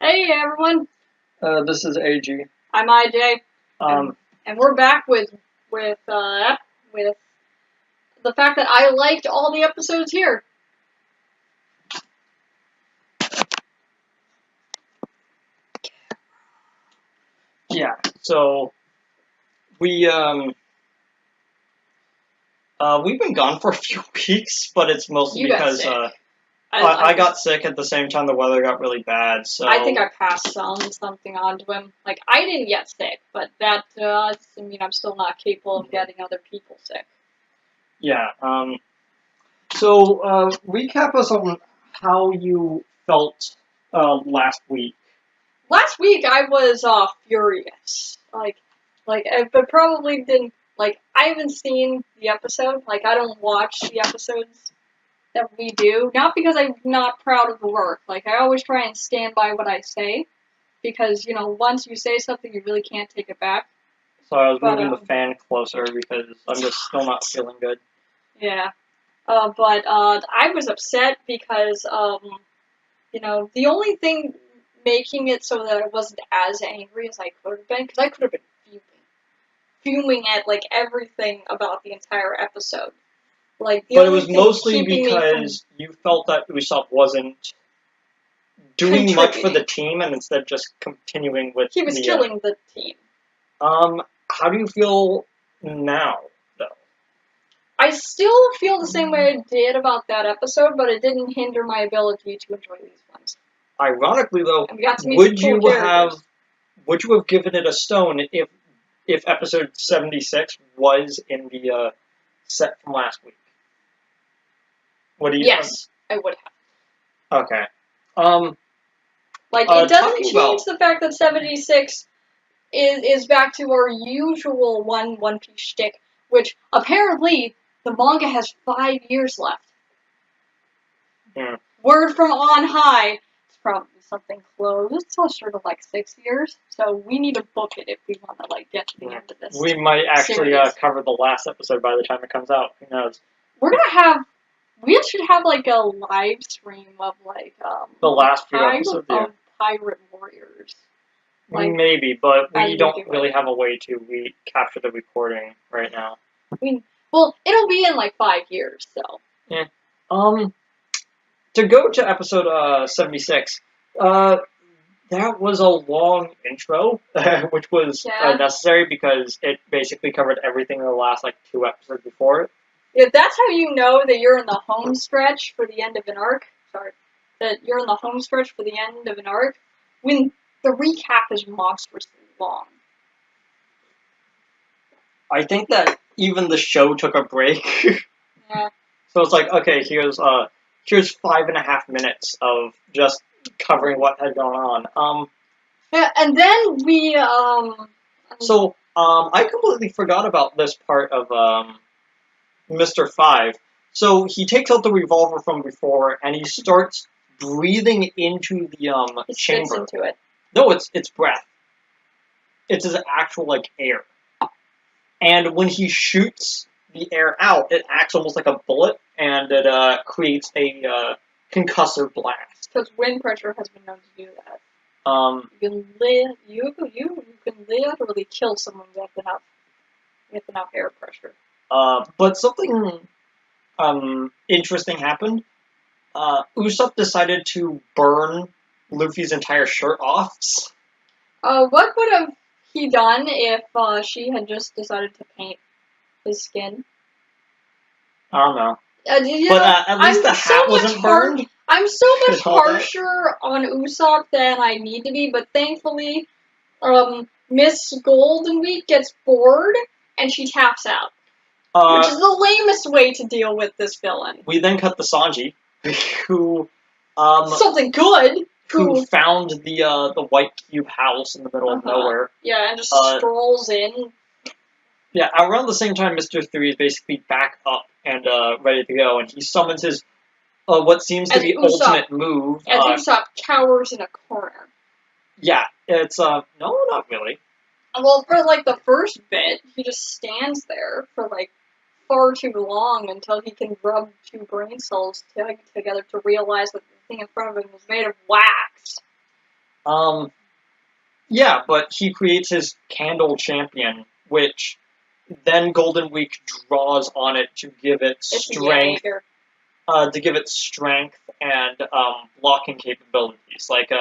Hey everyone, This is AG. I'm IJ, Um, and we're back with the fact that I liked all the episodes here. yeah. So we we've been gone for a few weeks, but it's mostly You got because sick. I got sick at the same time the weather got really bad. So I think I passed something on to him. Like I didn't get sick, but that doesn't mean I'm still not capable of getting other people sick. yeah. So recap us on how you felt last week. Last week I was furious. But probably didn't like. I haven't seen the episode. Like I don't watch the episodes that we do. Not because I'm not proud of the work. Like, I always try and stand by what I say. Because, once you say something, you really can't take it back. So I was moving the fan closer because I'm just still not feeling good. Yeah. But I was upset because, the only thing making it so that I wasn't as angry as I could have been, because I could have been fuming at, like, everything about the entire episode. Like, but it was mostly because you felt that Usopp wasn't doing much for the team and instead just continuing with he was killing the team. How do you feel now, though? I still feel the same way I did about that episode, but it didn't hinder my ability to enjoy these ones. Ironically, though, would you have given it a stone if episode 76 was in the set from last week? What do you? Yes, I would have. Okay. It doesn't change the fact that 76 is back to our usual One Piece shtick, which apparently the manga has 5 years left. Yeah. Word from on high. It's probably something close. It's closer to 6 years. So we need to book it if we want to get to the end of this. We might actually cover the last episode by the time it comes out. Who knows? We should have a live stream of the last few episodes of Pirate Warriors. Maybe, but we don't really have a way to capture the recording right now. Well, it'll be in 5 years, so. Yeah. To go to episode 76, that was a long intro, which was necessary because it basically covered everything in the last 2 episodes before it. If that's how you know that you're in the home stretch for the end of an arc, that you're in the home stretch for the end of an arc, when the recap is monstrously long. I think that even the show took a break. Yeah. So it's okay, here's 5.5 minutes of just covering what had gone on. Yeah, and then we So I completely forgot about this part of Mr. 5. So he takes out the revolver from before and he starts breathing into the he chamber. Spits into it. No, it's breath. It's his actual air. And when he shoots the air out, it acts almost like a bullet and it creates a concussive blast. Because wind pressure has been known to do that. You can literally kill someone with enough air pressure. But something interesting happened. Usopp decided to burn Luffy's entire shirt off. What would have he done if she had just decided to paint his skin? I don't know. At least the hat wasn't burned. I'm so much harsher on Usopp than I need to be, but thankfully, Miss Golden Week gets bored and she taps out. Which is the lamest way to deal with this villain. We then cut to Sanji, who something good. Who found the white cube house in the middle of nowhere. Yeah, and just strolls in. Yeah, around the same time, Mr. 3 is basically back up and ready to go, and he summons his what seems to be ultimate move. And Usopp cowers in a corner. Yeah, it's no, not really. Well, for the first bit, he just stands there for far too long until he can rub 2 brain cells together to realize that the thing in front of him is made of wax. Yeah, but he creates his candle champion, which then Golden Week draws on it to give it strength. To give it strength and blocking capabilities, like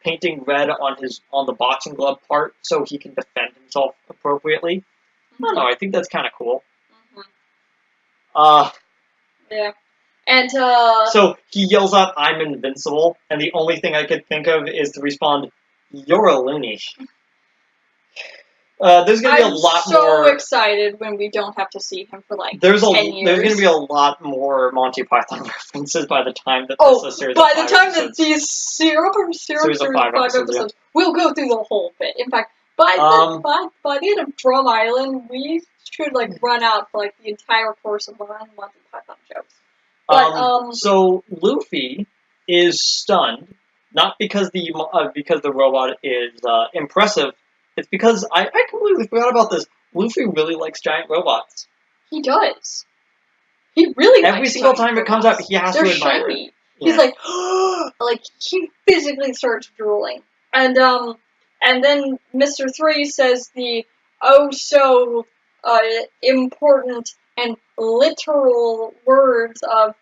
painting red on the boxing glove part so he can defend himself appropriately. Mm-hmm. I don't know. I think that's kind of cool. Mm-hmm. Yeah. And so he yells out, "I'm invincible," and the only thing I could think of is to respond, "You're a loony." There's gonna be a lot more. I'm so excited when we don't have to see him for like 10 years. There's gonna be a lot more Monty Python references by the time that this is a series. By the time that these series of 5 episodes, we'll go through the whole bit. In fact, by the end of Drum Island, we should like run out for like the entire course of one Monty Python jokes. But so Luffy is stunned, not because the robot is impressive. It's because I completely forgot about this. Luffy really likes giant robots. He does. He really every single time it comes up, he has to admire it. Yeah. He's like, like he physically starts drooling, and then Mr. 3 says the so important and literal words of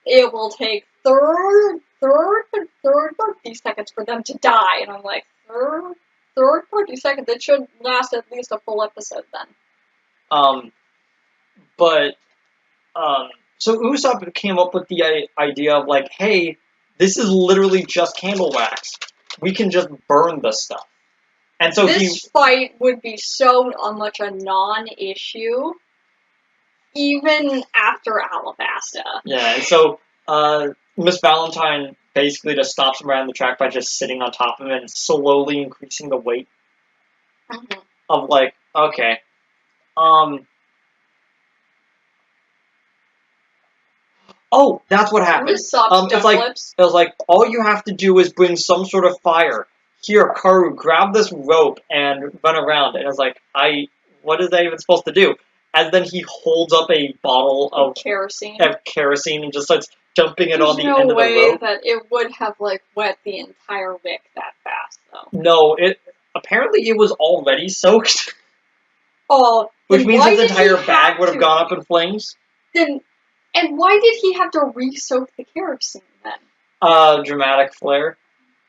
it will take 30 seconds for them to die, and I'm like 30 seconds. It should last at least a full episode then. So Usopp came up with the idea of like, hey, this is literally just candle wax. We can just burn the stuff. And so this fight would be so much a non-issue, even after Alabasta. Yeah, and so Miss Valentine basically just stops him around the track by just sitting on top of him and slowly increasing the weight of like, okay, oh, that's what happened. It was like all you have to do is bring some sort of fire. Here, Karu, grab this rope and run around. And it's like, what is that even supposed to do? And then he holds up a bottle of kerosene and just starts jumping it on the end of the rope. There's no way that it would have like wet the entire wick that fast, though. No, apparently it was already soaked. Oh, which means his entire bag would have gone up in flames. And why did he have to re-soak the kerosene then? Dramatic flair.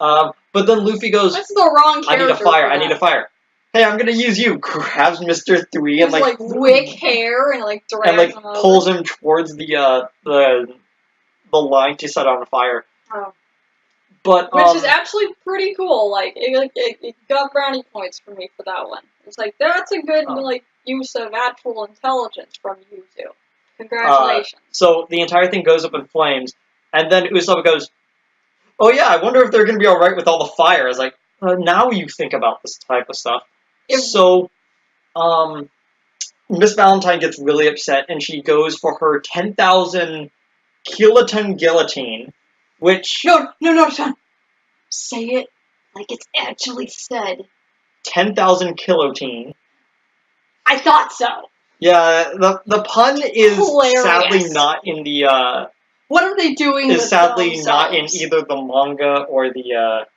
But then Luffy goes, that's the wrong character. I need a fire. Hey, I'm gonna use you. Grabs Mr. 3 and like wick hair and like drags him over. Pulls him towards the line to set on fire. Oh. But which is actually pretty cool. Like it got brownie points for me for that one. It's like that's a good like use of actual intelligence from you two. Congratulations. So the entire thing goes up in flames, and then Usopp goes, "Oh yeah, I wonder if they're gonna be all right with all the fire." I was like, now you think about this type of stuff. So, Miss Valentine gets really upset, and she goes for her 10,000 kiloton guillotine, which... No, son. Say it like it's actually said. 10,000 kilotine. I thought so. Yeah, the pun is hilarious. Sadly not in the... what are they doing is sadly not in either the manga or the...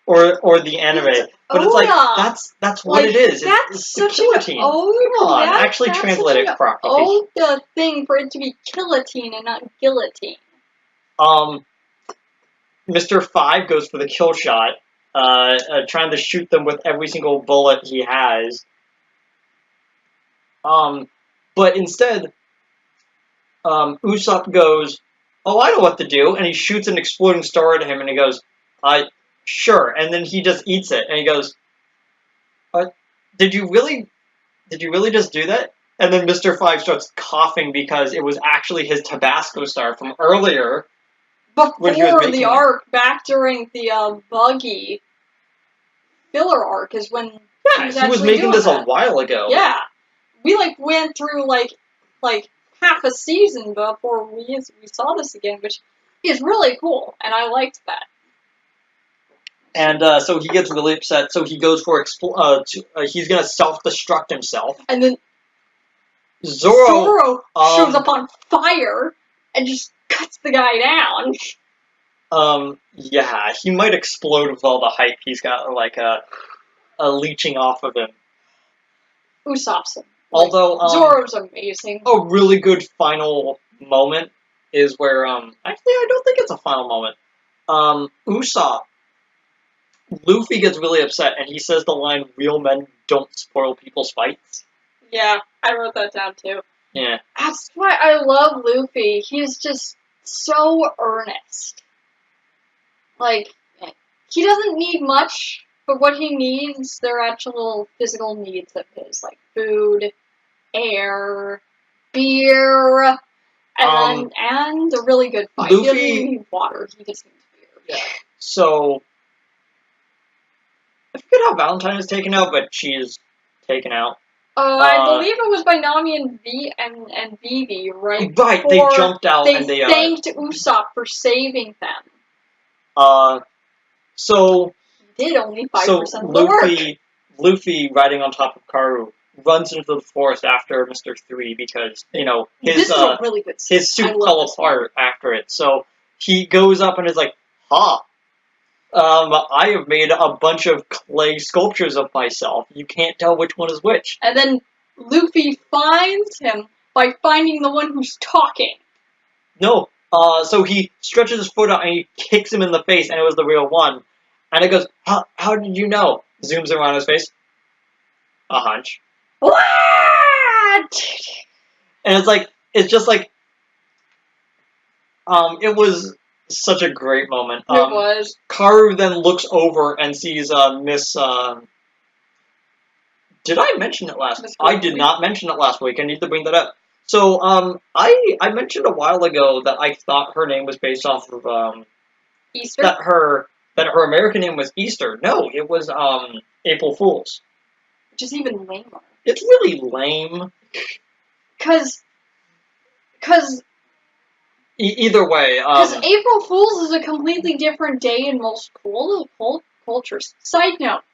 Or the anime, but it's like that's what it is. It's the guillotine. Come on, actually translate it properly. The thing for it to be guillotine and not guillotine. Mr. 5 goes for the kill shot, trying to shoot them with every single bullet he has. But instead, Usopp goes, "Oh, I know what to do," and he shoots an exploding star at him, and he goes, "Sure," and then he just eats it, and he goes, did you really just do that? And then Mr. 5 starts coughing because it was actually his Tabasco star from earlier. Before the arc, back during the buggy filler arc is when he was making this a while ago. Yeah. We went through like half a season before we saw this again, which is really cool, and I liked that. And so he gets really upset. So he goes for he's gonna self-destruct himself. And then Zoro shows up on fire and just cuts the guy down. Yeah, he might explode with all the hype he's got, like, a leeching off of him. Usopp's Although, Zoro's amazing. A really good final moment is where, actually, I don't think it's a final moment. Usopp, Luffy gets really upset, and he says the line, "Real men don't spoil people's fights." Yeah, I wrote that down, too. Yeah. That's why I love Luffy. He's just so earnest. Like, he doesn't need much, but what he needs, they're actual physical needs of his, like food, air, beer, and a really good fight. Luffy, he doesn't even need water, he just needs beer. Yeah. So, I forget how Valentine is taken out, but she is taken out. I believe it was by Nami and Vivi, right? Right, they jumped out and they thanked Usopp for saving them. So he did only 5% of the work. Luffy, riding on top of Karu, runs into the forest after Mr. 3 because, you know, his really good his suit fell apart after it. So he goes up and is like, I have made a bunch of clay sculptures of myself. You can't tell which one is which. And then Luffy finds him by finding the one who's talking. No. So he stretches his foot out and he kicks him in the face, and it was the real one. And it goes, how did you know? Zooms around his face. A hunch. What? And it's just like, it was such a great moment. It was. Karu then looks over and sees, Miss, did I mention it last week? I did not mention it last week. I need to bring that up. So, I mentioned a while ago that I thought her name was based off of, Easter? That her American name was Easter. No, it was, April Fool's. Which is even lamer. It's really lame. Either way, because April Fool's is a completely different day in most cultures. Side note,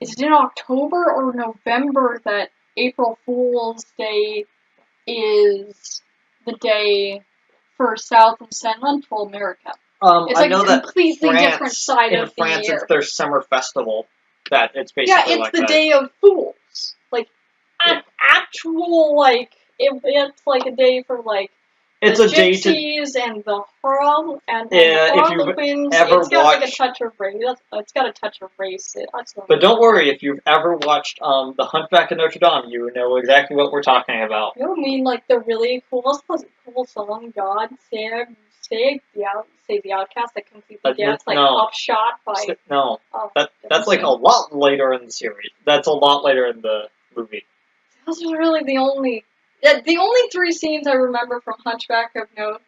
is it in October or November that April Fool's Day is the day for South and Central America? It's like a completely different side of the year. In France, it's their summer festival. That it's basically it's the Day of Fools. Like, actual, like, it's like a day for, like, it's the a day gypsies and the Harlem and the Harlequins. It's got like a touch of race. It's got a touch of race. But don't worry, if you've ever watched The Hunchback of Notre Dame, you know exactly what we're talking about. You know what I mean? Like the really cool song, God Save the Outcast that completely gets upshot by. No, that's like a lot later in the series. That's a lot later in the movie. Those are really the only three scenes I remember from Hunchback of Notre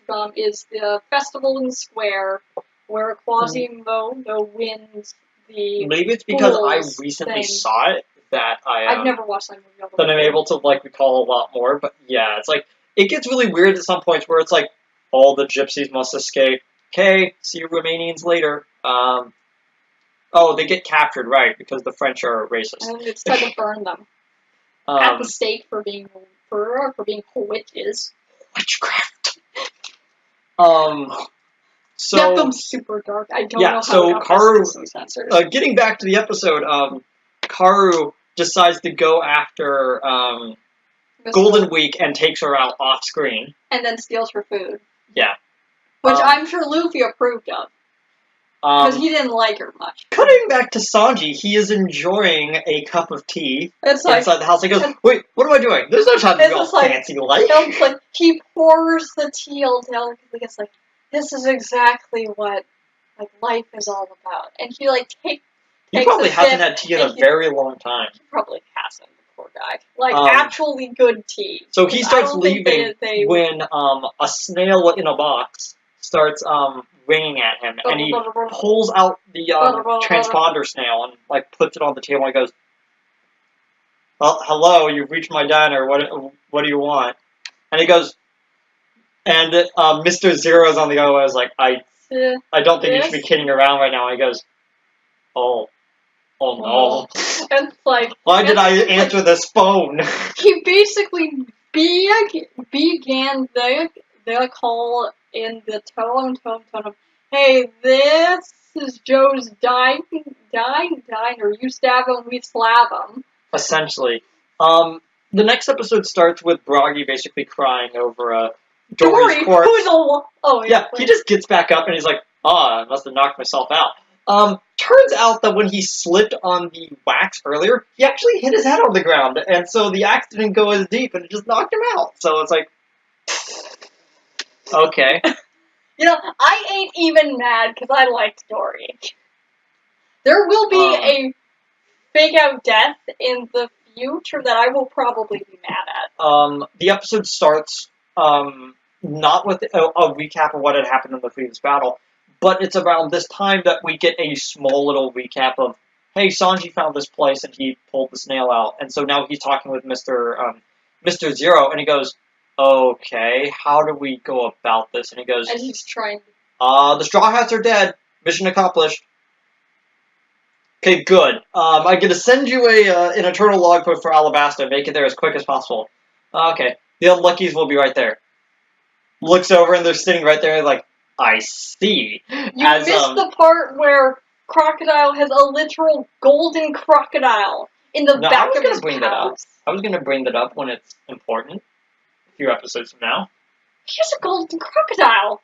Dame is the festival in the square where Quasimodo wins the. Maybe it's because I recently saw it that I've never watched that movie. That I'm able to recall a lot more. But yeah, it's like it gets really weird at some points where it's like all the gypsies must escape. Okay, see you Romanians later. They get captured, right? Because the French are racist. And it's time to burn them. At the stake for being witches. Witchcraft. That film's super dark. I don't know how it got censored. Getting back to the episode, Karu decides to go after Golden Week and takes her out off screen. And then steals her food. Yeah. Which I'm sure Luffy approved of. Because he didn't like her much. Cutting back to Sanji, he is enjoying a cup of tea inside the house. He goes, wait, what am I doing? There's no time to be all fancy like. He pours the tea all delicately. It's like, this is exactly what life is all about. And he takes He probably hasn't had tea in a very long time. He probably hasn't, poor guy. Actually good tea. So he starts leaving when a snail in a box starts ringing at him, and he pulls out the transponder snail and puts it on the table and goes, "Well, hello, you've reached my diner. What do you want?" And he goes, and Mr. Zero's on the other one. Like, I don't think you should be kidding around right now. And he goes, "Oh no!" And why did I answer this phone? He basically began the call in the tone of, hey, this is Joe's dying, or you stab him, we slap him. Essentially. The next episode starts with Broggy basically crying over Dory's corpse. Yeah, he just gets back up and he's like, I must have knocked myself out. Turns out that when he slipped on the wax earlier, he actually hit his head on the ground, and so the axe didn't go as deep, and it just knocked him out. So it's like, okay. I ain't even mad because I liked Dory. There will be a fake-out death in the future that I will probably be mad at. The episode starts not with a recap of what had happened in the previous battle, but it's around this time that we get a small little recap of, hey, Sanji found this place and he pulled the snail out, and so now he's talking with Mr. Zero, and he goes, okay, how do we go about this? And he goes, and he's trying. The Straw Hats are dead. Mission accomplished. Okay, good. I'm gonna send you an eternal log post for Alabasta. Make it there as quick as possible. Okay, the Unluckies will be right there. Looks over and they're sitting right there like, I see. You missed the part where Crocodile has a literal golden crocodile in the back of his house. I was gonna bring that up when it's important. A few episodes from now. Here's a golden crocodile.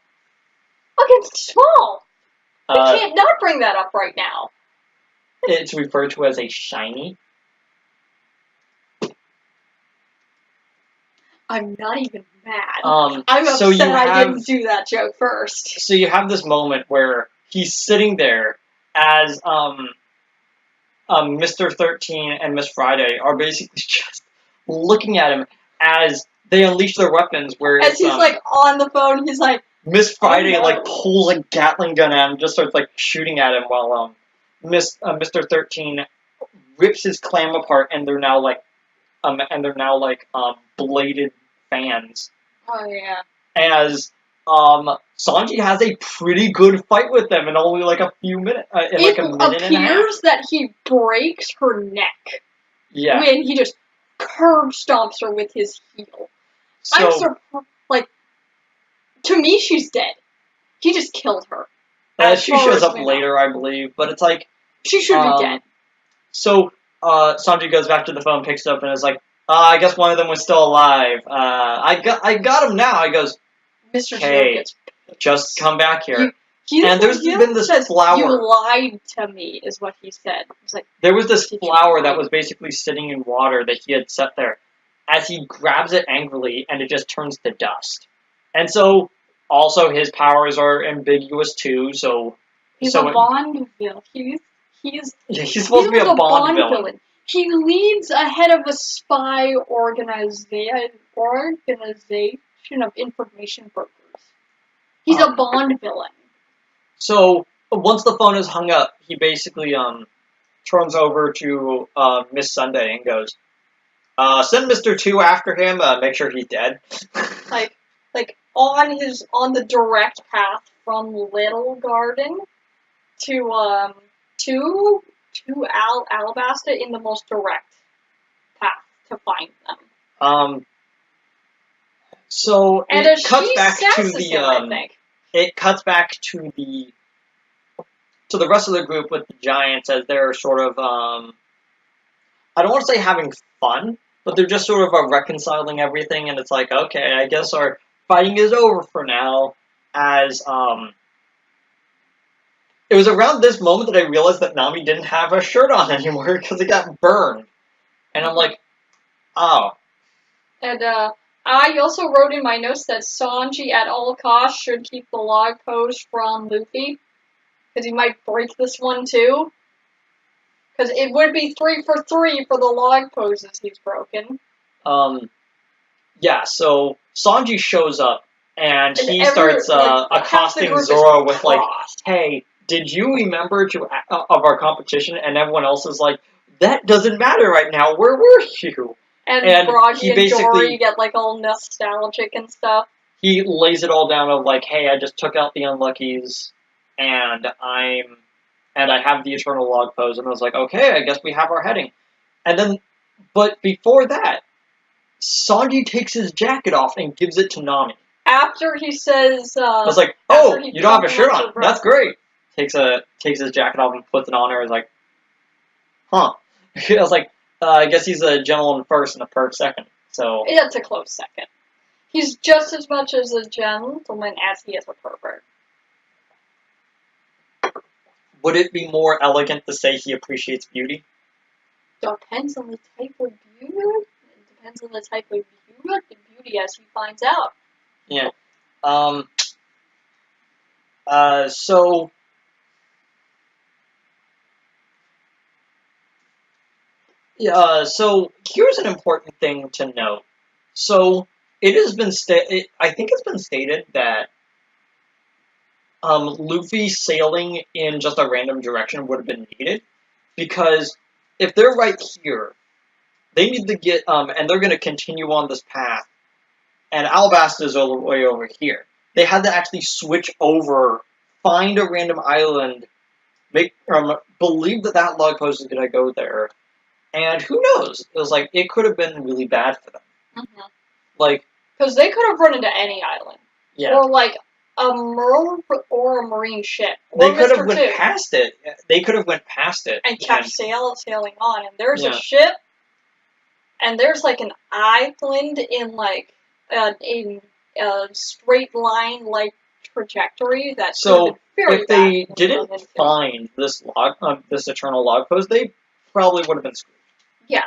It's small. We can't not bring that up right now. It's referred to as a shiny. I'm not even mad. I'm upset I didn't do that joke first. So you have this moment where he's sitting there as Mr. 13 and Miss Friday are basically just looking at him as they unleash their weapons. As he's on the phone, he's like, Miss Friday pulls a Gatling gun at him, just starts shooting at him while Mr. 13 rips his clam apart, and they're now bladed fans. Oh yeah. As Sanji has a pretty good fight with them in only a few minutes, in it a minute and a half. It appears that he breaks her neck. Yeah. When he just curb stomps her with his heel. So, I'm surprised. To me, she's dead. He just killed her. She shows up later, I believe, but it's she should be dead. So Sanji goes back to the phone, picks it up, and is like, I guess one of them was still alive. I got him now. He goes, Mr. Hey, just come back here. And there's been this flower. You lied to me, is what he said. There was this flower that was basically sitting in water that he had set there. As he grabs it angrily, and it just turns to dust. And so, also, his powers are ambiguous too, so... He's a Bond villain. He's supposed to be a Bond villain. He leads ahead of a spy organization of information brokers. He's a Bond villain. So, once the phone is hung up, he basically turns over to Miss Sunday and goes, send Mr. 2 after him, make sure he's dead. On the direct path from Little Garden to Alabasta in the most direct path to find them. So and it cuts back to the it cuts back to the rest of the group with the Giants as they're sort of I don't want to say having fun, but they're just sort of reconciling everything, and it's like, okay, I guess our fighting is over for now, as, it was around this moment that I realized that Nami didn't have a shirt on anymore because it got burned. And I'm like, oh. And, I also wrote in my notes that Sanji at all costs should keep the log post from Luffy, because he might break this one too. Because it would be 3 for 3 for the log poses he's broken. Yeah, so Sanji shows up, and he starts accosting Zoro with, hey, did you remember of our competition? And everyone else is like, that doesn't matter right now, where were you? And Broggy and Dory get, all nostalgic and stuff. He lays it all down of, hey, I just took out the Unluckies, and I have the Eternal Log pose, and I was like, okay, I guess we have our heading. And then, but before that, Sanji takes his jacket off and gives it to Nami. after he says, I was like, oh, you don't have a shirt on. That's great. Takes his jacket off and puts it on her. I was like, huh. I was like, I guess he's a gentleman first and a perv second. So that's a close second. He's just as much as a gentleman as he is a pervert. Would it be more elegant to say he appreciates beauty? Depends on the type of beauty. It depends on the type of beauty as he finds out. Yeah. So here's an important thing to note. So it has been I think it's been stated that Luffy sailing in just a random direction would have been needed, because if they're right here, they need to get and they're going to continue on this path, and Alabasta is all the way over here. They had to actually switch over, find a random island, believe that log post is going to go there, and who knows? It was like, it could have been really bad for them. Mm-hmm. Like, because they could have run into any island. Yeah. Or like a merle or a marine ship. They could have went past it. They could have went past it. And kept sailing on. And there's a ship, and there's like an island in like a straight line like trajectory that. So if they didn't find this this eternal log post, they probably would have been screwed. Yeah.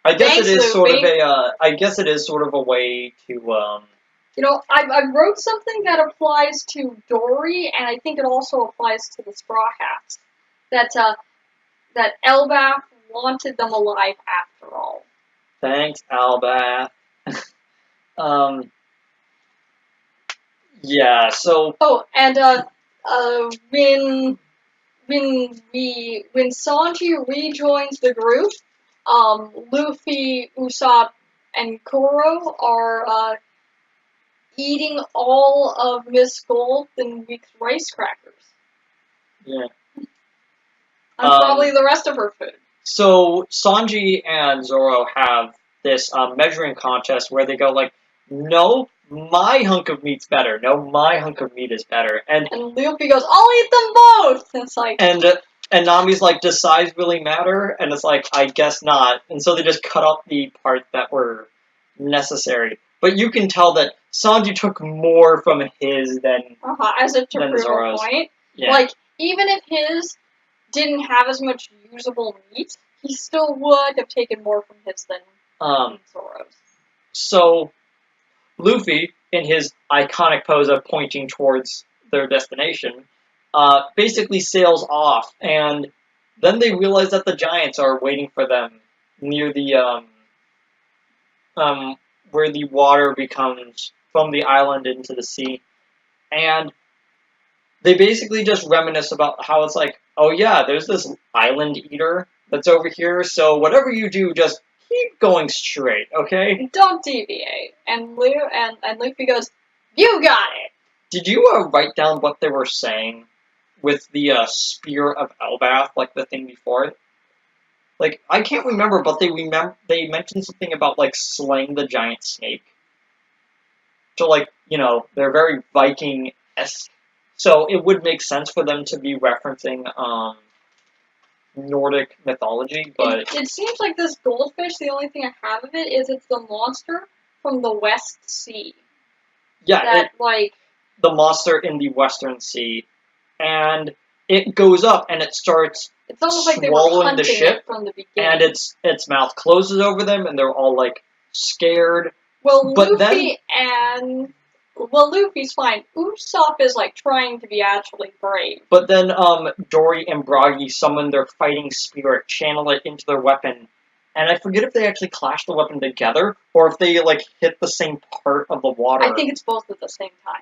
I guess it is sort of a. I guess it is sort of a way to. You know, I wrote something that applies to Dory, and I think it also applies to the Straw Hats. That Elbaf wanted them alive after all. Thanks, Elbaf. Yeah. So. Oh, and when Sanji rejoins the group, Luffy, Usopp, and Kuro are eating all of Miss Goldenweek's rice crackers. Yeah. And probably the rest of her food. So Sanji and Zoro have this measuring contest where they go like, no, my hunk of meat's better. No, my hunk of meat is better. And Luffy goes, I'll eat them both! And it's like... And Nami's like, does size really matter? And it's like, I guess not. And so they just cut off the parts that were necessary. But you can tell that Sanji took more from his than as if to prove a point. Yeah. Like, even if his didn't have as much usable meat, he still would have taken more from his than Zoro's. So, Luffy, in his iconic pose of pointing towards their destination, basically sails off, and then they realize that the giants are waiting for them near the where the water becomes from the island into the sea. And they basically just reminisce about how it's like, oh yeah, there's this island eater that's over here, so whatever you do, just keep going straight, okay? Don't deviate. And Luffy goes, you got it! Did you write down what they were saying with the Spear of Elbaf, like the thing before it? Like, I can't remember, but they mentioned something about, like, slaying the giant snake. So, like, you know, they're very Viking-esque. So it would make sense for them to be referencing Nordic mythology, but... It seems like this goldfish, the only thing I have of it is it's the monster from the West Sea. Yeah, the monster in the Western Sea. And it goes up and it starts it's almost like they were hunting the ship, it from the beginning. And its mouth closes over them, and they're all like scared. Well, Luffy's fine. Usopp is like trying to be actually brave. But then Dory and Bragi summon their fighting spirit, channel it into their weapon, and I forget if they actually clash the weapon together or if they like hit the same part of the water. I think it's both at the same time.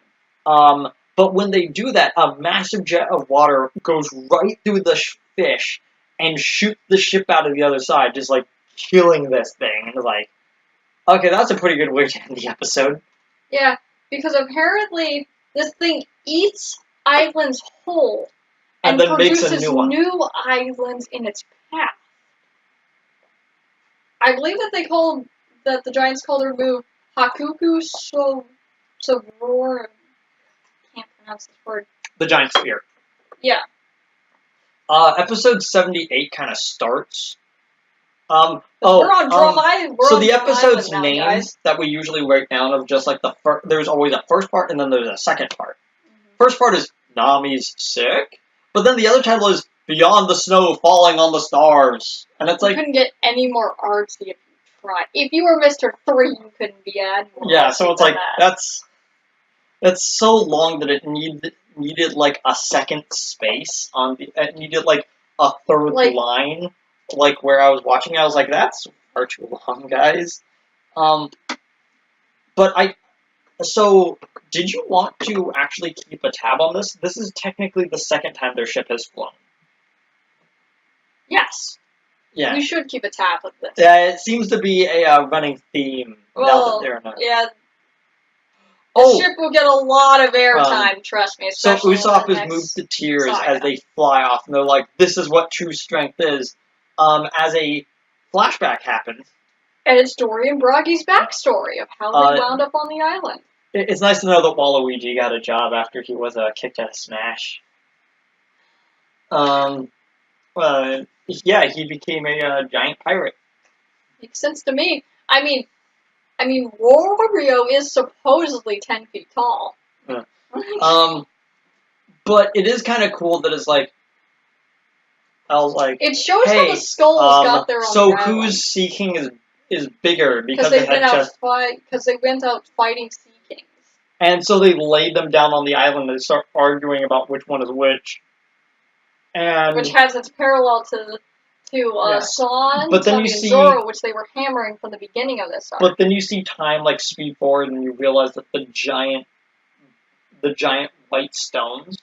But when they do that, a massive jet of water goes right through the fish and shoots the ship out of the other side, just, like, killing this thing. And it's like, okay, that's a pretty good way to end the episode. Yeah, because apparently this thing eats islands whole and then produces makes a new islands in its path. I believe that the Giants called their move Hakuku So Roar, can't pronounce this word. The giant sphere. Yeah. Episode 78 kind of starts. We're on Drum Island. So the episode's names that we usually write down of just like there's always a first part and then there's a second part. Mm-hmm. First part is Nami's sick, but then the other title is Beyond the Snow Falling on the Stars. And it's like... You couldn't get any more artsy if you tried. If you were Mr. 3, you couldn't be any more Yeah, so it's like, that. that's so long that it needed like a second space on the... It needed like a third line. Like, where I was watching, I was like, that's far too long, guys. So, did you want to actually keep a tab on this? This is technically the second time their ship has flown. Yes. Yeah. We should keep a tab of this. Yeah, it seems to be a running theme now that they're not. Yeah. The ship will get a lot of airtime, trust me. So Usopp is moved to tears as they fly off, and they're like, this is what true strength is. As a flashback happens. And it's Dory and Broggy's backstory of how they wound up on the island. It's nice to know that Waluigi got a job after he was kicked out of Smash. Yeah, he became a giant pirate. Makes sense to me. I mean, Wario is supposedly 10 feet tall. Yeah. But it is kind of cool that it's like, I was like, it shows how the skulls got their own so island. whose Sea King is bigger because they went out fighting Sea Kings. And so they laid them down on the island and start arguing about which one is which. And which has its parallel to Sans, but then you see Zoro, which they were hammering from the beginning of this arc. But then you see time like speed forward, and you realize that the giant white stones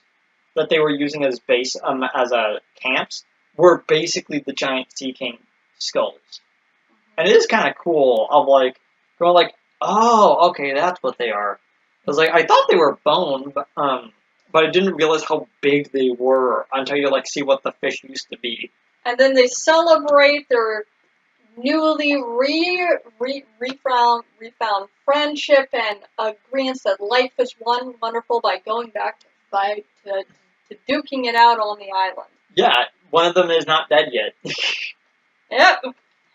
that they were using as base as camps were basically the giant Sea King skulls. Mm-hmm. And it is kind of cool of like going like, oh, okay, that's what they are. Because like I thought they were bone, but I didn't realize how big they were until you like see what the fish used to be. And then they celebrate their newly refound friendship and agreements that life is wonderful by going back to duking it out on the island. Yeah, one of them is not dead yet. Yep,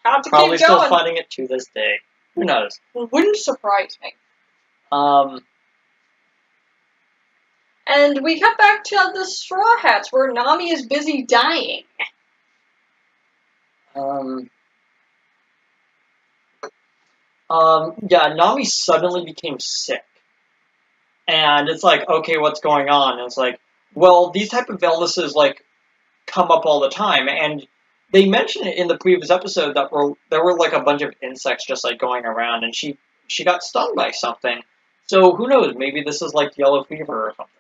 have to probably keep going. Still fighting it to this day. Who knows? It wouldn't surprise me. And we cut back to the Straw Hats, where Nami is busy dying. Yeah, Nami suddenly became sick. And it's like, okay, what's going on? And it's like, well, these type of illnesses, like, come up all the time. And they mentioned it in the previous episode that there were, like, a bunch of insects just, like, going around. And she got stung by something. So, who knows? Maybe this is, like, yellow fever or something.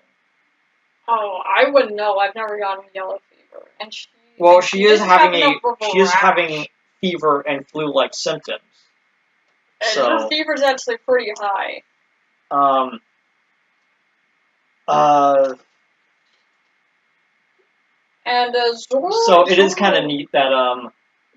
Oh, I wouldn't know. I've never gotten yellow fever. And she is having fever and flu-like symptoms. And her fever's actually pretty high. And Zoro. So it is kind of neat that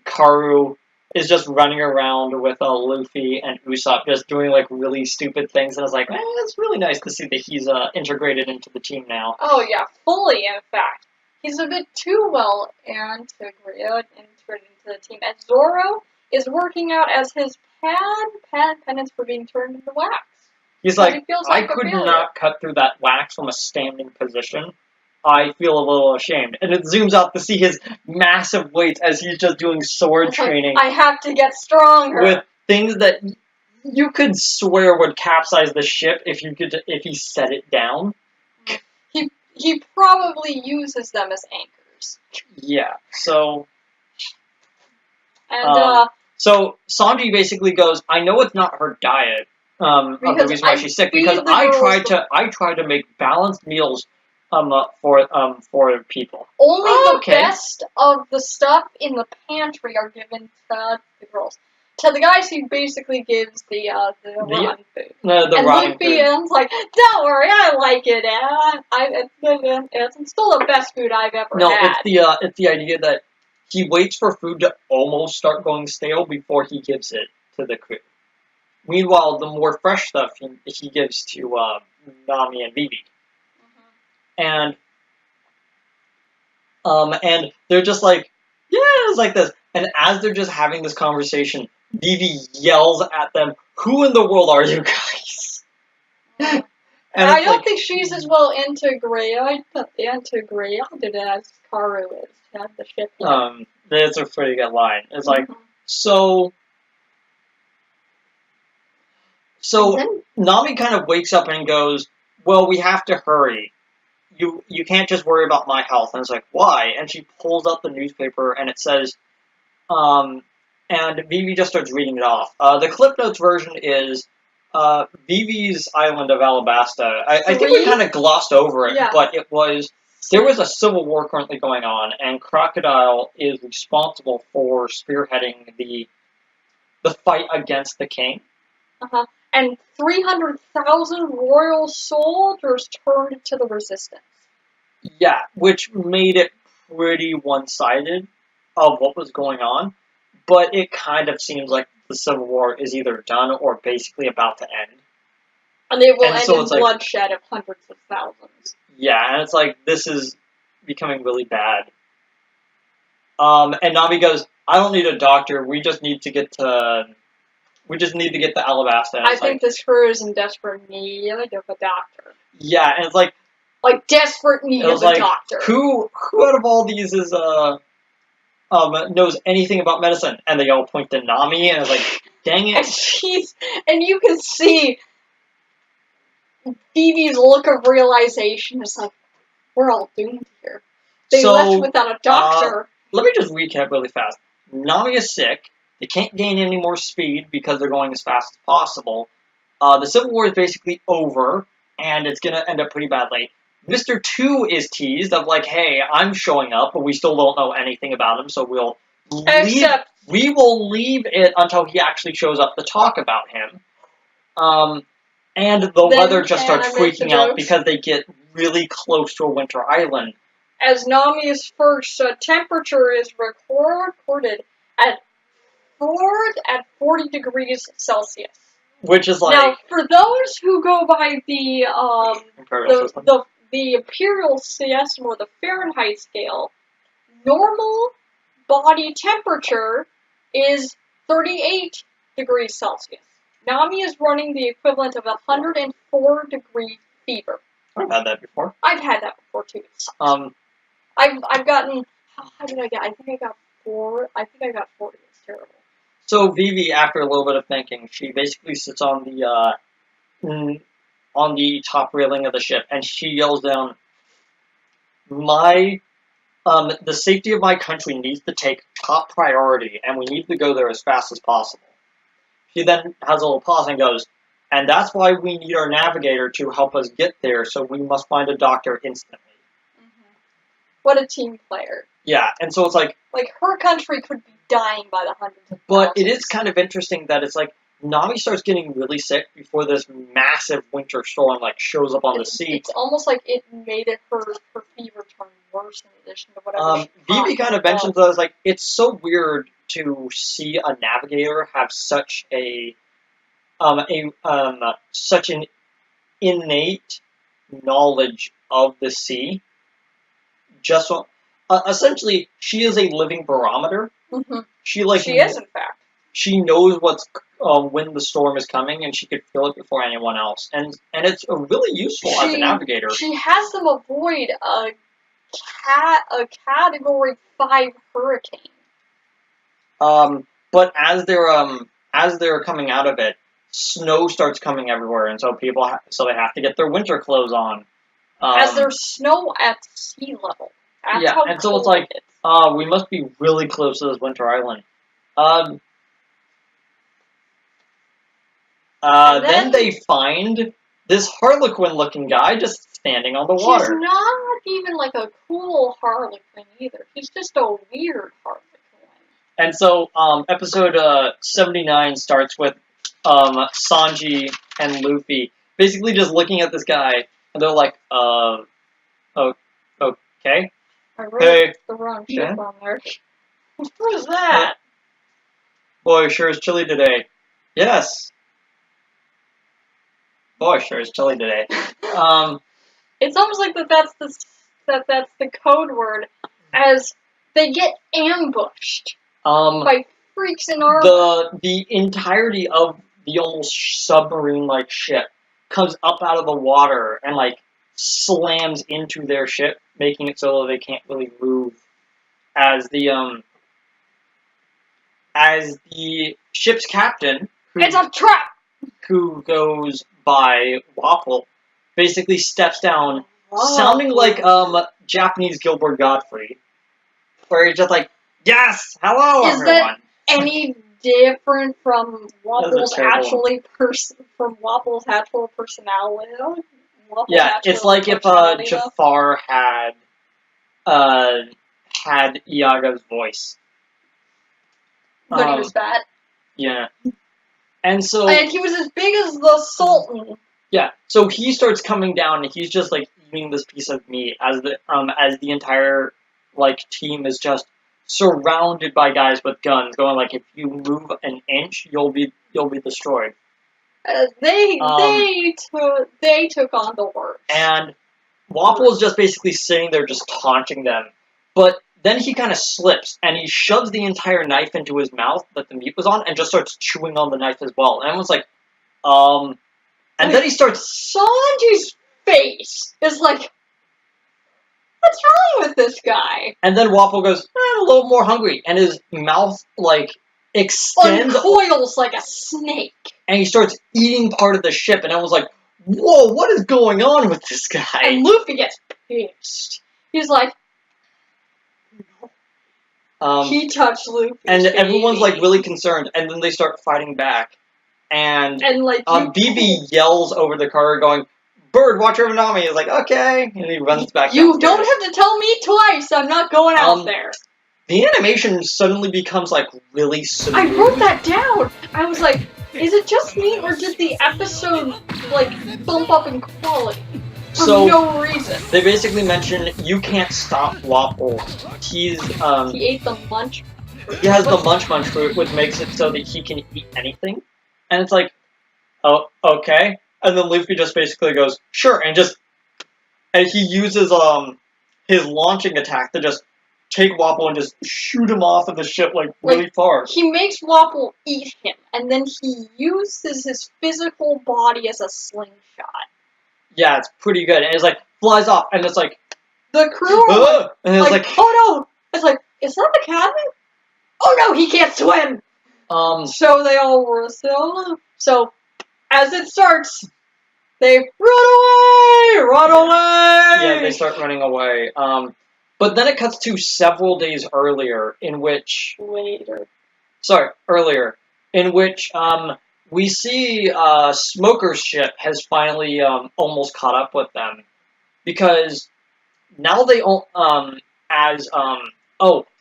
Karu is just running around with Luffy and Usopp just doing like really stupid things, and it's like, it's really nice to see that he's integrated into the team now. Oh yeah, fully. In fact, he's a bit too well integrated into the team. And Zoro is working out as his penance for being turned into wax. He's like, I could not cut through that wax from a standing position. I feel a little ashamed. And it zooms out to see his massive weights as he's just doing sword training. I have to get stronger. With things that you could swear would capsize the ship if he set it down. He probably uses them as anchors. Yeah, so... And, so Sanji basically goes, I know it's not her diet, of the reason why she's sick, because I tried to make balanced meals for people. Only the best of the stuff in the pantry are given to the girls. To the guys, he basically gives the rotten food. And Luffy is like, don't worry, I like it. It's still the best food I've ever had. No, it's the idea that he waits for food to almost start going stale before he gives it to the crew. Meanwhile, the more fresh stuff he gives to Nami and Vivi, and they're just like, yeah, it's like this. And as they're just having this conversation, Vivi yells at them, "Who in the world are you guys?" And I don't think she's as well integrated as Karu is to have the ship yet. That's a pretty good line. It's like, so Nami kind of wakes up and goes, well, we have to hurry. You can't just worry about my health. And it's like, why? And she pulls up the newspaper and it says, and Vivi just starts reading it off. The Cliff Notes version is Vivi's island of Alabasta. I think we kind of glossed over it, but there was a civil war currently going on, and Crocodile is responsible for spearheading the fight against the king. And 300,000 royal soldiers turned to the resistance. Yeah, which made it pretty one-sided of what was going on, but it kind of seems like the Civil War is either done or basically about to end. And it will end in bloodshed of hundreds of thousands. Yeah, and it's like, this is becoming really bad. And Nami goes, I don't need a doctor, we just need to get to Alabasta. I think this crew is in desperate need of a doctor. Yeah, and it's like desperate need of a doctor. Who out of all these is knows anything about medicine? And they all point to Nami, and it's like, dang it. And you can see Vivi's look of realization. It's like, we're all doomed here. They left without a doctor. Let me just recap really fast. Nami is sick. They can't gain any more speed because they're going as fast as possible. The Civil War is basically over, and it's going to end up pretty badly. Mr. 2 is teased of like, hey, I'm showing up, but we still don't know anything about him, so we will leave it until he actually shows up to talk about him. And the weather just starts freaking out because they get really close to a winter island. As Nami's first temperature is recorded at 40 degrees Celsius. Which is like... Now, for those who go by the imperial system or the Fahrenheit scale, normal body temperature is 38 degrees Celsius. Nami is running the equivalent of 104 degree fever. I've had that before. I've had that before too. I've gotten, how did I get? I think I got 4. I think I got 40. It's terrible. So Vivi, after a little bit of thinking, she basically sits on the top railing of the ship, and she yells down, the safety of my country needs to take top priority, and we need to go there as fast as possible. She then has a little pause and goes, and that's why we need our navigator to help us get there, so we must find a doctor instantly. What a team player. Yeah, and so it's like... her country could be dying by the hundreds of thousands. But it is kind of interesting that it's like, Nami starts getting really sick before this massive winter storm, shows up on the sea. It's almost like it made her fever turn worse in addition to whatever Vivi kind of mentions that, like, it's so weird to see a navigator have such such an innate knowledge of the sea. Just essentially, she is a living barometer. Mm-hmm. She is, in fact. She knows what's when the storm is coming, and she could feel it before anyone else. And it's really useful as a navigator. She has them avoid a Category 5 hurricane. But as they're coming out of it, snow starts coming everywhere, and so so they have to get their winter clothes on. As there's snow at sea level. That's how and so it's like, we must be really close to this winter island. Then they find this Harlequin-looking guy just standing on the water. He's not even a cool Harlequin either. He's just a weird Harlequin. And so, episode 79 starts with Sanji and Luffy basically just looking at this guy, and they're like, okay. I wrote the wrong ship on there. What is that? Boy, sure is chilly today. Yes. boy, sure is chilly today. It's almost like that's the code word, as they get ambushed by freaks in armor. The entirety of the almost submarine-like ship comes up out of the water and like slams into their ship, making it so that they can't really move. As the ship's captain, It's a trap. Who goes by Waffle, basically steps down, sounding like Japanese Gilbert Gottfried, where he's just like, "Yes, hello, Is everyone." that any different from Waffle's actual personality? Yeah, it's like if Jafar had Iaga's voice. But he was fat. Yeah. And so... And he was as big as the Sultan. Yeah, so he starts coming down, and he's just, like, eating this piece of meat as the entire, like, team is just surrounded by guys with guns, going, like, if you move an inch, you'll be destroyed. They took on the worst. And Waffle is just basically sitting there just taunting them. But then he kind of slips, and he shoves the entire knife into his mouth that the meat was on, and just starts chewing on the knife as well. And everyone's like, And then he starts... Sanji's face is like, what's wrong with this guy? And then Waffle goes, a little more hungry. And his mouth, like, extends... Uncoils like a snake. And he starts eating part of the ship. And everyone's like, whoa, what is going on with this guy? And Luffy gets pissed. He's like... he touched Luffy. And everyone's, like, really concerned. And then they start fighting back. And like, BB yells over the car going, Bird, watch over Nami. He's like, okay. And he runs back You downstairs. don't have to tell me twice. I'm not going out there. The animation suddenly becomes, like, really subdued. I wrote that down. I was like, is it just me, or did the episode, like, bump up in quality? For no reason. They basically mention you can't stop Waffle. He ate the munch. He has the munch fruit, which makes it so that he can eat anything. And it's like, oh, okay. And then Luffy just basically goes, sure, and he uses his launching attack to just take Waffle and just shoot him off of the ship like really far. He makes Waffle eat him, and then he uses his physical body as a slingshot. Yeah, it's pretty good. And it's like flies off, and it's like the crew and it's like, oh no! It's like, is that the captain? Oh no, he can't swim. So they all were still. So as it starts, they run away. Yeah, they start running away. But then it cuts to several days earlier, in which we see Smoker's ship has finally almost caught up with them, because now they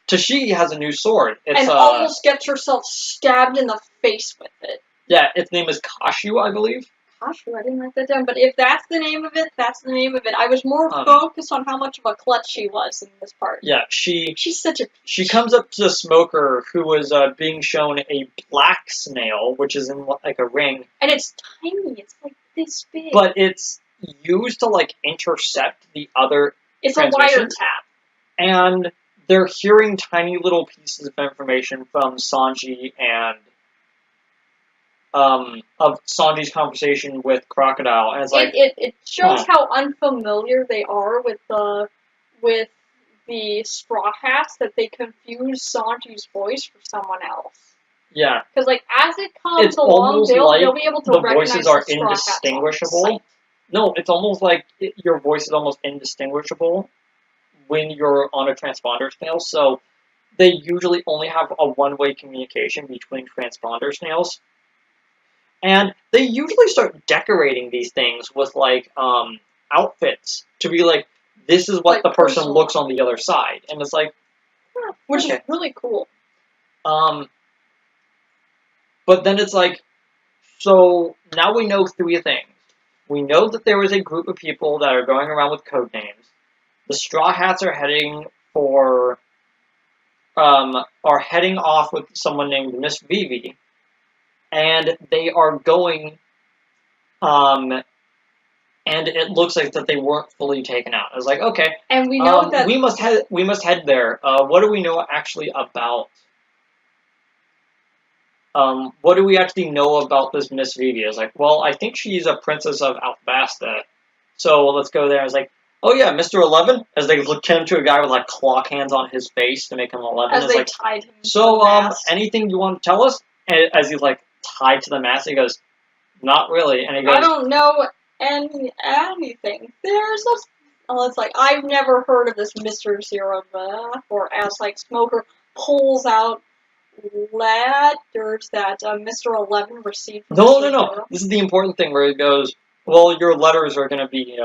Tashigi has a new sword. And almost gets herself stabbed in the face with it. Yeah, its name is Kashu, I believe. Kashu, I didn't write that down, but if that's the name of it, that's the name of it. I was more focused on how much of a klutz she was in this part. Yeah, she's such a... She comes up to Smoker, who was being shown a black snail, which is in, like, a ring. And it's tiny, it's like this big. But it's used to, like, intercept the other It's a wiretap. And they're hearing tiny little pieces of information from Sanji and of Sanji's conversation with Crocodile, and it's like it shows how unfamiliar they are with the Straw Hats, that they confuse Sanji's voice for someone else. Yeah, because like as it comes along, they'll be able to recognize voices are the Straw indistinguishable. No, it's almost like your voice is almost indistinguishable when you're on a transponder snail. So they usually only have a one-way communication between transponder snails. And they usually start decorating these things with, like, outfits to be like, this is what the person looks on the other side. And it's like... which is really cool. But then it's like, so now we know 3 things. We know that there is a group of people that are going around with code names. The Straw Hats are heading off with someone named Miss Vivi. And they are going And it looks like that they weren't fully taken out. I was like, okay. And we know that we must head there. What do we know actually about? What do we actually know about this Miss Vivi? I was like, well, I think she's a princess of Alabasta. So let's go there. I was like, oh yeah, Mr. 11. As they look into a guy with like clock hands on his face to make him 11. As they like, tied him. So anything you want to tell us? And as he's like tied to the mast, he goes, not really. And he goes, I don't know anything. There's a. Oh, it's like I've never heard of this Mr. Zero, or as like Smoker pulls out letters that Mr. 11 received. From No. Zero. This is the important thing where he goes, well, your letters are going to be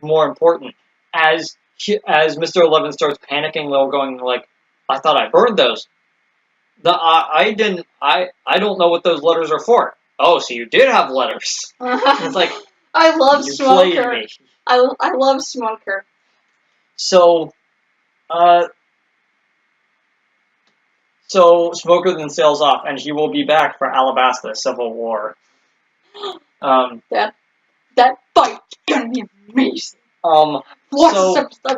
more important. As Mr. 11 starts panicking, they're going like, I thought I burned those. I didn't. I don't know what those letters are for. Oh, so you did have letters. It's like, I love Smoker. Me. I love Smoker. So Smoker then sails off, and he will be back for Alabasta Civil War. That fight's gonna be amazing. I've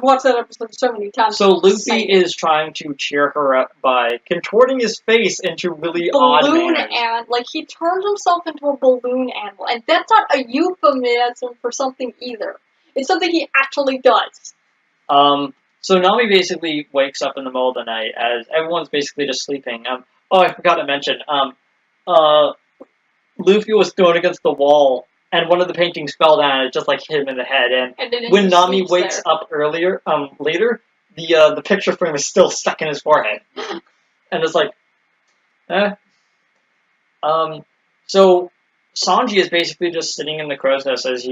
watched that episode so many times. So Luffy is trying to cheer her up by contorting his face into really odd manners. And like he turns himself into a balloon animal, and that's not a euphemism for something either. It's something he actually does. So Nami basically wakes up in the middle of the night as everyone's basically just sleeping. Oh, I forgot to mention. Luffy was thrown against the wall. And one of the paintings fell down and it just like hit him in the head. And when Nami wakes up later, the picture frame is still stuck in his forehead. And it's like, So Sanji is basically just sitting in the crow's nest as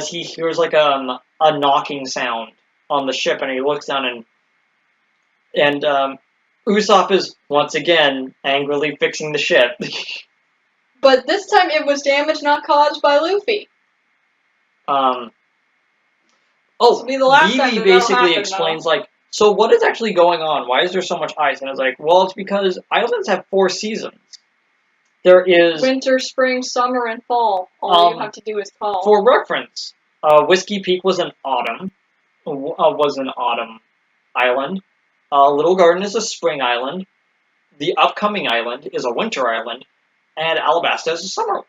he hears like a knocking sound on the ship, and he looks down and Usopp is once again angrily fixing the ship. But this time it was damage not caused by Luffy. Vivi basically explains, like, so what is actually going on? Why is there so much ice? And it's like, well, it's because islands have 4 seasons. There is... winter, spring, summer, and fall. All you have to do is call. For reference, Whiskey Peak was an autumn island. Little Garden is a spring island. The upcoming island is a winter island. And Alabasta is a summer one.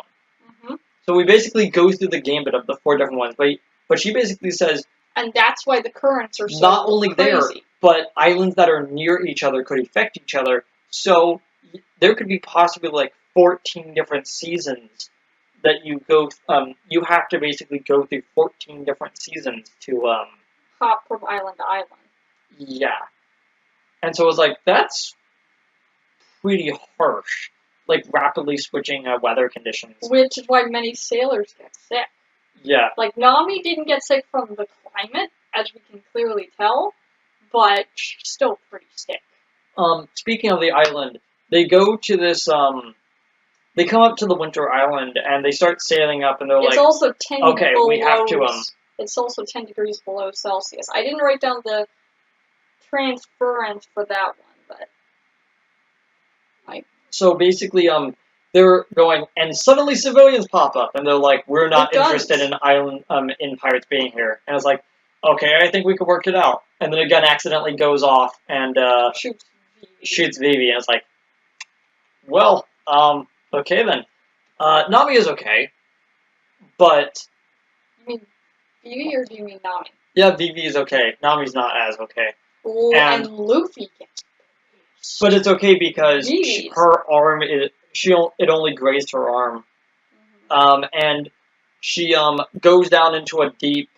Mm-hmm. So we basically go through the gambit of the 4 different ones. But she basically says... and that's why the currents are so not only crazy. There, but islands that are near each other could affect each other. So there could be possibly like 14 different seasons that you go... you have to basically go through 14 different seasons to... hop from island to island. Yeah. And so it was like, that's pretty harsh. Like, rapidly switching weather conditions. Which is why many sailors get sick. Yeah. Like, Nami didn't get sick from the climate, as we can clearly tell, but she's still pretty sick. Speaking of the island, they go to this, they come up to the winter island, and they start sailing up, and they're it's like... also 10 okay, below, we have to, it's also 10 degrees below Celsius. I didn't write down the transference for that one, but... So basically, they're going, and suddenly civilians pop up, and they're like, we're not interested in island, in pirates being here. And it's like, okay, I think we could work it out. And then a gun accidentally goes off and shoots Vivi, and it's like, well, okay then. Nami is okay, but... you mean Vivi, or do you mean Nami? Yeah, Vivi is okay. Nami's not as okay. And Luffy gets... but it's okay because her arm is... it only grazed her arm. Mm-hmm. And she goes down into a deep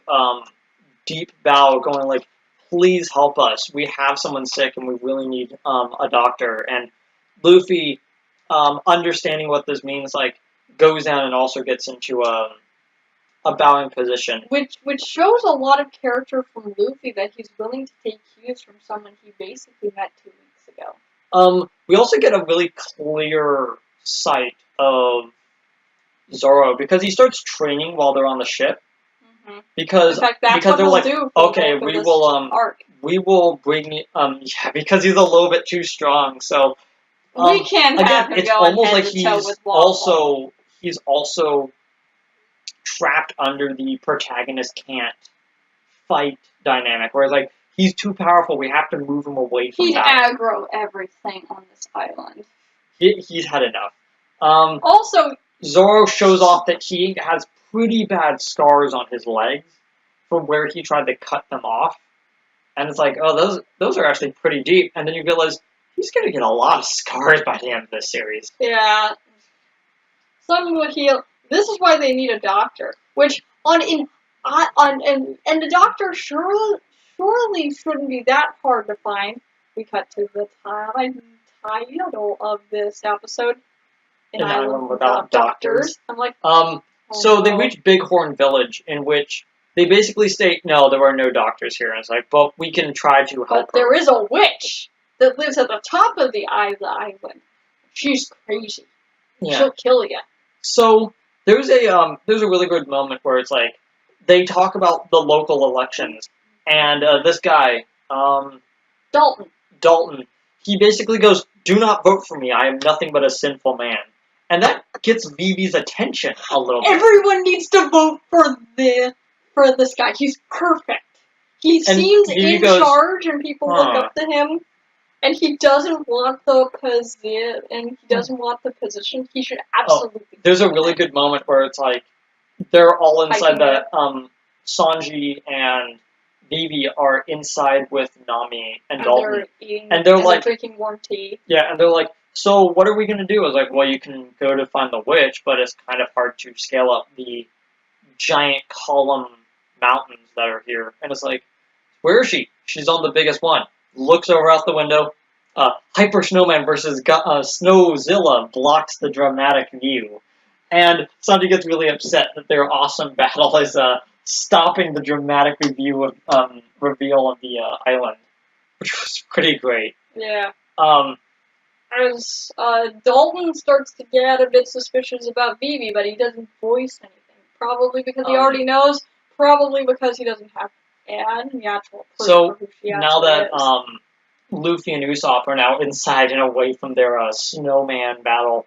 bow, going like, please help us. We have someone sick and we really need a doctor. And Luffy, understanding what this means, like, goes down and also gets into a bowing position. Which shows a lot of character from Luffy, that he's willing to take cues from someone he basically met 2 weeks ago. We also get a really clear sight of Zoro, because he starts training while they're on the ship. Mm-hmm. Because they're like, okay, we will bring because he's a little bit too strong. So we can't have him it's going almost head like to toe he's with Wall. also he's also trapped under the protagonist can't fight dynamic, where it's like, he's too powerful, we have to move him away from that. He'd aggro everything on this island. He's had enough. Also, Zoro shows off that he has pretty bad scars on his legs from where he tried to cut them off. And it's like, oh, those are actually pretty deep. And then you realize he's going to get a lot of scars by the end of this series. Yeah. Some will heal. This is why they need a doctor. Which, and the doctor surely shouldn't be that hard to find. We cut to the title of this episode. An Island Without Doctors. I'm like, so they reach Bighorn Village, in which they basically state, no, there are no doctors here. And it's like, but we can try to help but there is a witch that lives at the top of the island. She's crazy. Yeah. She'll kill you. So there's a really good moment where it's like they talk about the local elections, and this guy, Dalton, he basically goes, "Do not vote for me. I am nothing but a sinful man," and that gets Vivi's attention a little bit. Everyone needs to vote for this guy. He's perfect. He seems in charge, and people look up to him. And he doesn't want the position. He should absolutely. There's a really good moment where it's like they're all inside Sanji and Vivi are inside with Nami and Dalton, they're eating, and they're like drinking warm tea. Yeah, and they're like, so what are we gonna do? I was like, well, you can go to find the witch, but it's kind of hard to scale up the giant column mountains that are here. And it's like, where is she? She's on the biggest one. Looks over out the window. Hyper Snowman versus Snowzilla blocks the dramatic view. And Sanji gets really upset that their awesome battle is stopping the dramatic reveal of the island, which was pretty great. Yeah. As Dalton starts to get a bit suspicious about Vivi, but he doesn't voice anything. Probably because he already knows. Probably because he doesn't have any actual proof for who she actually now that is. Luffy and Usopp are now inside and away from their snowman battle,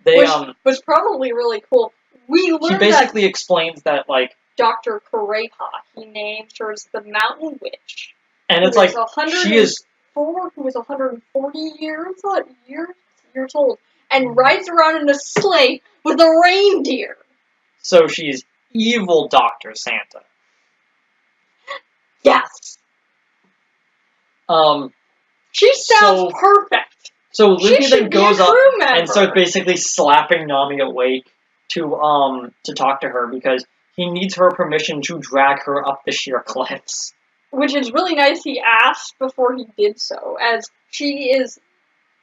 which was probably really cool. We learned he basically explains that, like, Dr. Kureha, he named her as the Mountain Witch. And it's like, she is... who was 140 years old, and rides around in a sleigh with a reindeer. So she's evil Dr. Santa. Yes. She sounds perfect. So Luffy then goes up and starts basically slapping Nami awake to talk to her because he needs her permission to drag her up the sheer cliffs. Which is really nice he asked before he did so, as she is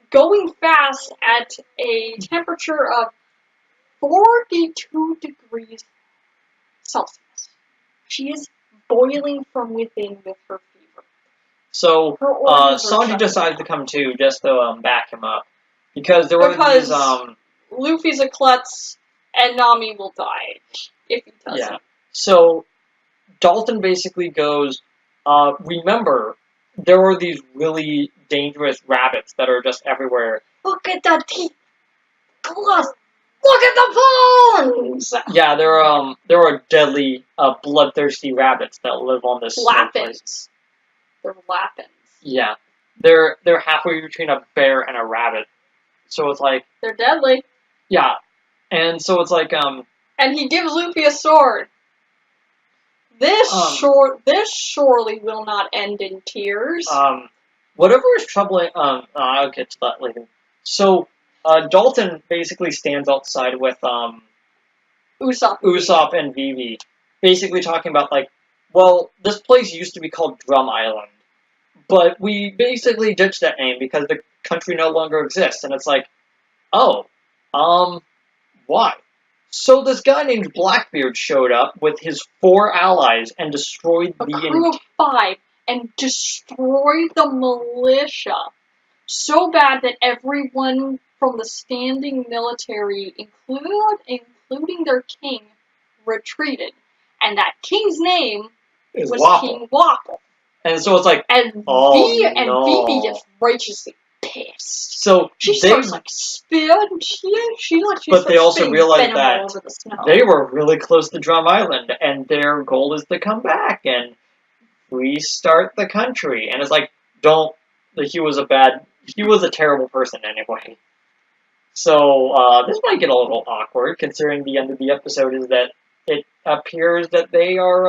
going fast at a temperature of 42 degrees Celsius. She is boiling from within with her fever. So, Sanji decides to come too, just to back him up. Because there were these, Luffy's a klutz, and Nami will die if he doesn't. Yeah. So, Dalton basically goes, remember, there are these really dangerous rabbits that are just everywhere. Look at the teeth! Look at the bones! Yeah, there are deadly, bloodthirsty rabbits that live on this Lapins. They're lapins. Yeah. They're halfway between a bear and a rabbit. So it's like... They're deadly. Yeah. And so it's like, And he gives Luffy a sword. This surely will not end in tears. Whatever is troubling... I'll get to that later. So... Dalton basically stands outside with Usopp and Vivi, basically talking about, like, well, this place used to be called Drum Island, but we basically ditched that name because the country no longer exists, and it's like, oh, why? So this guy named Blackbeard showed up with his 4 allies and destroyed a crew of 5, and destroyed the militia so bad that everyone from the standing military, including their king, retreated. And that king's name was King Wapple. And so it's like, and Vivi gets righteously pissed. pissed. So she starts like spitting. But they also realized that over the snow. They were really close to Drum Island, and their goal is to come back and restart the country. And it's like, don't. He was a terrible person anyway. So this might get a little awkward, considering the end of the episode is that it appears that they are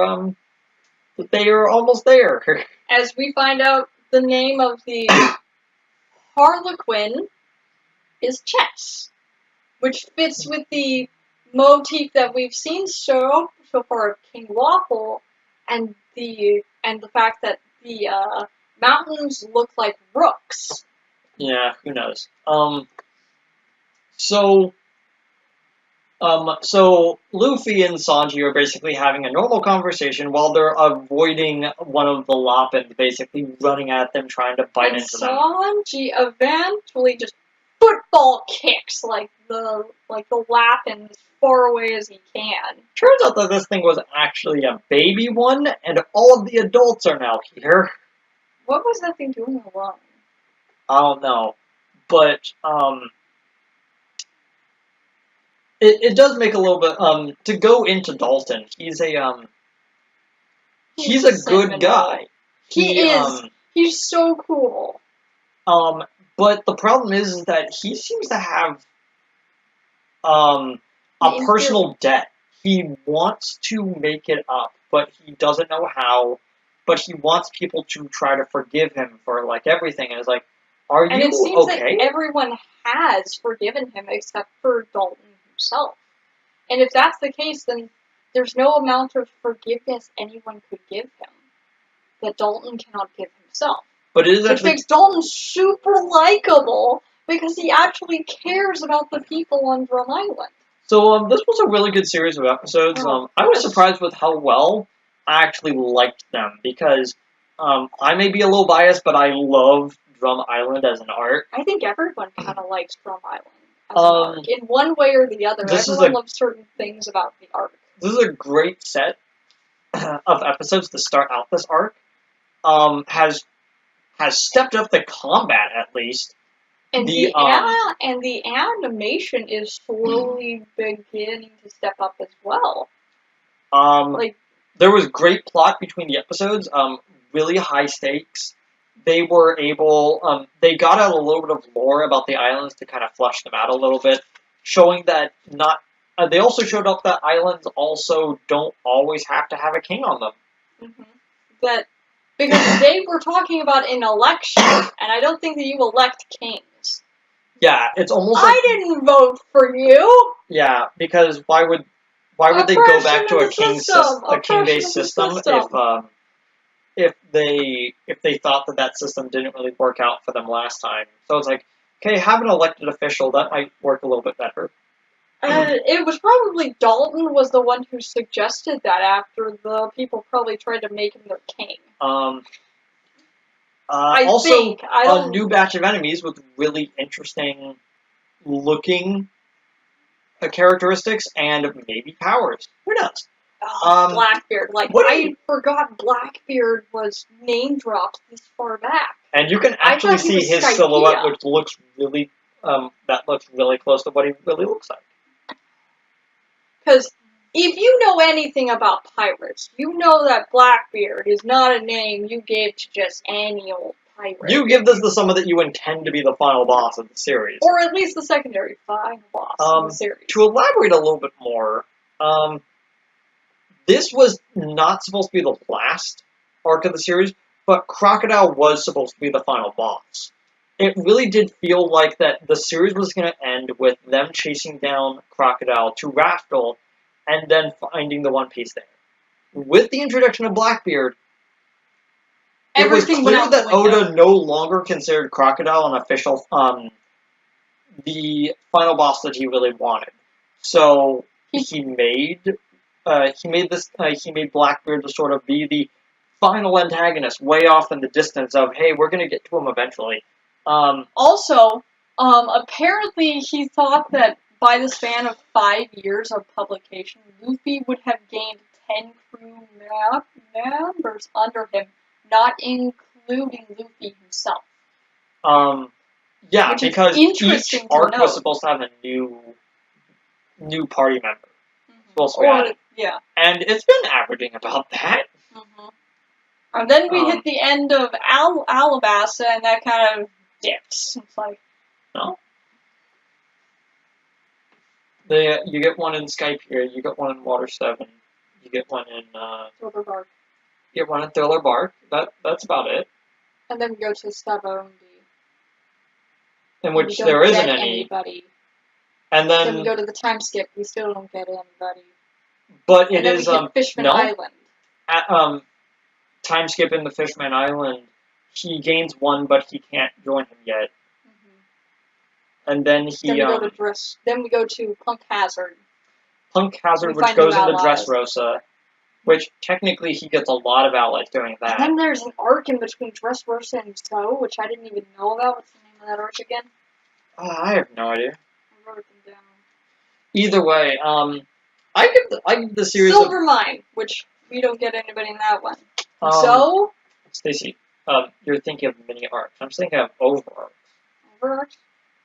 almost there. As we find out, the name of the Harlequin is Chess, which fits with the motif that we've seen so far of King Waffle, and the fact that the mountains look like rooks. Yeah, who knows? So Luffy and Sanji are basically having a normal conversation while they're avoiding one of the Loppins, basically running at them, trying to bite into them. Sanji eventually just football kicks like the Lappin as far away as he can. Turns out that this thing was actually a baby one, and all of the adults are now here. What was that thing doing alone? I don't know, but it does make a little bit to go into Dalton. He's a good guy. He is. He's so cool. But the problem is that he seems to have a personal debt. He wants to make it up, but he doesn't know how. But he wants people to try to forgive him for like everything, and it's like, are you okay? And it seems that everyone has forgiven him except for Dalton himself. And if that's the case, then there's no amount of forgiveness anyone could give him that Dalton cannot give himself. But it is actually... Which makes Dalton super likable because he actually cares about the people on Drum Island. So this was a really good series of episodes. I was surprised with how well I actually liked them because I may be a little biased, but I love Drum Island as an arc. I think everyone kind of likes Drum Island as an arc. In one way or the other. Everyone loves certain things about the arc. This is a great set of episodes to start out this arc. Has stepped up the combat at least. And the animation is slowly beginning to step up as well. There was great plot between the episodes. Really high stakes. They were able. They got out a little bit of lore about the islands to kind of flush them out a little bit, showing that not. They also showed up that islands also don't always have to have a king on them. Mm-hmm. Because they were talking about an election, and I don't think that you elect kings. Yeah, it's almost like... I didn't vote for you! Yeah, because why would they go back to a king-based system if they thought that system didn't really work out for them last time? So it's like, okay, have an elected official, that might work a little bit better. It was probably Dalton was the one who suggested that after the people probably tried to make him their king. A new batch of enemies with really interesting looking characteristics and maybe powers. Who knows? Blackbeard. I forgot Blackbeard was name dropped this far back. And you can actually see his silhouette, which looks really, that looks really close to what he really looks like. Because if you know anything about pirates, you know that Blackbeard is not a name you give to just any old pirate. You give this to someone that you intend to be the final boss of the series. Or at least the secondary final boss of the series. To elaborate a little bit more, this was not supposed to be the last arc of the series, but Crocodile was supposed to be the final boss. It really did feel like that the series was going to end with them chasing down Crocodile to Raftel and then finding the One Piece there. With the introduction of Blackbeard, it was clear that Oda no longer considered Crocodile an official, the final boss that he really wanted. So he made Blackbeard to sort of be the final antagonist, way off in the distance of, hey, we're going to get to him eventually. Apparently he thought that by the span of 5 years of publication, Luffy would have gained 10 crew members under him, not including Luffy himself. Yeah, which is because each interesting to arc note. was supposed to have a new party member. Yeah. And it's been averaging about that. And then we hit the end of Alabasta, and that kind of dips. It's like, no. You get one in Skype here. You get one in Water 7. You get one in Thriller Bark. You get one in Thriller Bark. That's about it. And then we go to Stavondi. In which there isn't anybody. And then we go to the time skip. We still don't get anybody. But it is Fishman Island. At time skip in the Fishman Island, he gains one, but he can't join him yet. And then he Then we go to Punk Hazard. Punk Hazard, which goes into Dressrosa, which technically he gets a lot of allies doing that. And then there's an arc in between Dressrosa and Zo, which I didn't even know about. What's the name of that arc again? I have no idea. I wrote them down. Either way, I give the series Silver Mine, which we don't get anybody in that one. So, Stacy, you're thinking of mini arcs. I'm thinking of over arcs. Over arcs?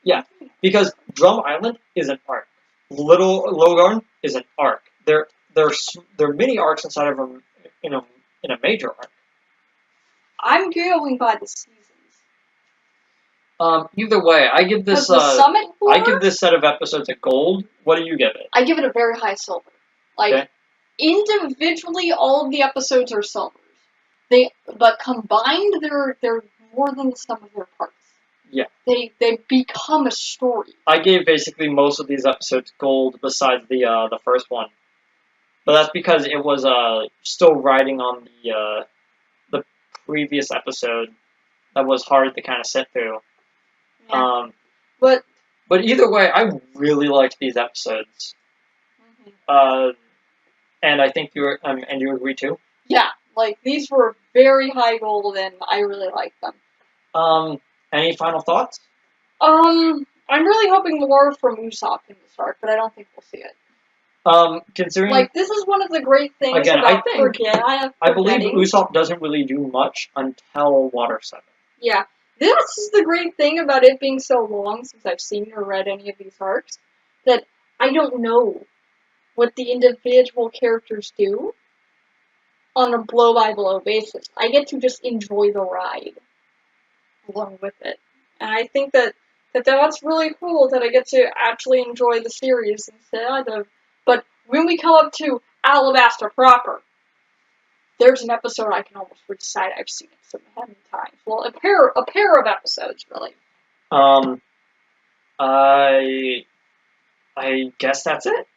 Yeah, because Drum Island is an arc. Little Logarn is an arc. They're mini arcs inside of them in a major arc. I'm going by the seasons. Either way, I give this I give this set of episodes a gold. What do you give it? I give it a very high silver. Like individually, all of the episodes are silvers. But combined, they're more than the sum of their parts. Yeah. They become a story. I gave basically most of these episodes gold, besides the first one, but that's because it was still riding on the previous episode. That was hard to kind of sit through. Yeah. But either way, I really liked these episodes. And I think and you agree too. Yeah, like these were very high gold, and I really liked them. Any final thoughts? I'm really hoping more from Usopp in this arc, but I don't think we'll see it. Considering like this is one of the great things about I believe Usopp doesn't really do much until Water 7. Yeah. This is the great thing about it being so long since I've seen or read any of these arcs, that I don't know what the individual characters do on a blow-by-blow basis. I get to just enjoy the ride along with it. And I think that's really cool that I get to actually enjoy the series instead of... But when we come up to Alabasta proper, there's an episode I can almost recite. I've seen it so many times. Well, a pair of episodes, really. I guess that's it.